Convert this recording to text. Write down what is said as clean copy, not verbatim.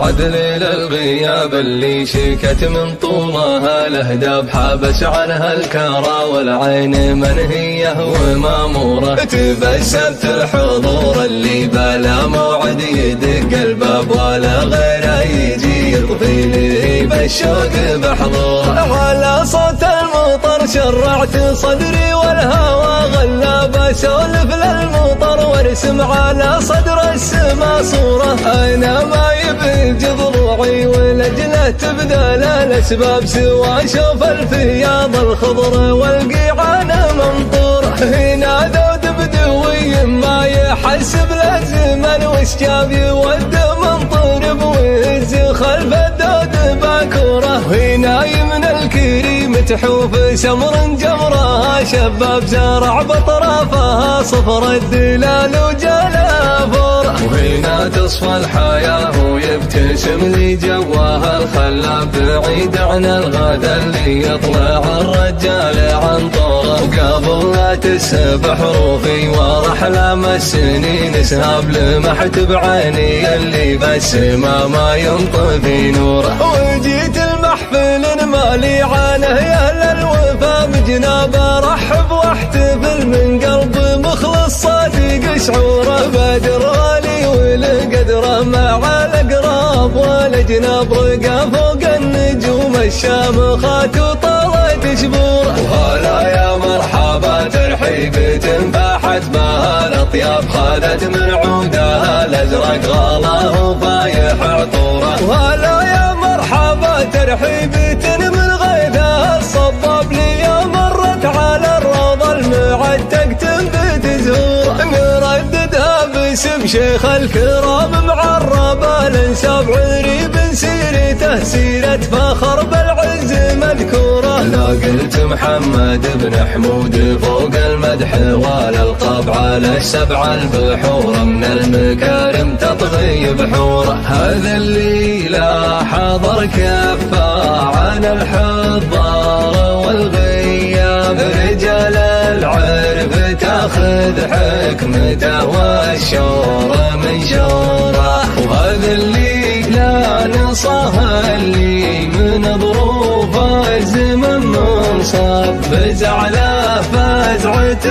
عدل للغياب اللي شكت من طولها الأهداب حابس عنها الكرى والعين منهية ومامورة. تبسمت الحضور اللي بلا موعد يدق الباب ولا غيره يجي يطفي لي بالشوق بحضوره. على صوت المطر شرعت صدري والهوى غلاب اسولف للمطر وارسم على صدر السما صورة. انا ما يبج ضلوعي ولجله تبدل الاسباب سوى اشوف الفياض الخضر والقيعان منطورة. هنا ذود بدوي ما يحسب الزمن والشجاب يود منطرب ويهز خلف الدود باكوره. هنا يمن الكريم تحوف سمر جمرها شباب زرع بطرافها صفر الدلال وجلافوره. وهنا تصفى الحياة ويبتسم لي جواها الخلاب بعيد عن الغدا اللي يطلع الرجال عن طوره. وقبل لا تسب حروفي ورحلام السنين سهاب لمحت بعيني اللي بالسما ما ينطفي نوره. وجيت المحفل مالي عنه يا اهل الوفا بجناب ارحب واحتفل من قلب مخلص صادق شعوره. بدر غالي والقدره مع الاقراب والاجناب رقى فوق النجوم الشامخات وطالت شبوره. وهلا يا مرحبا ترحيب تنفاحت بها الاطياب خذت من عودها الازرق غلاه وفايح عطوره. وهلا يا مرحبا ترحيب من غيثها الصباب لي مرت على الروضه المعتق تنبت زهوره. نرددها باسم شيخ الكرام معرب الانساب عذري بن سيرته سيرة فخر بالعز مذكوره. لا قلت محمد بن حمود فوق المدح والالقاب على السبع البحور من المكارم تطغي بحوره. هذا اللي لا حضر كفى عن الحضار والغياب رجال العرف تاخذ حكمته والشورى من شوره. وهذا اللي لا نصها اللي من ظروف الزمن منصاب فزع على فزعة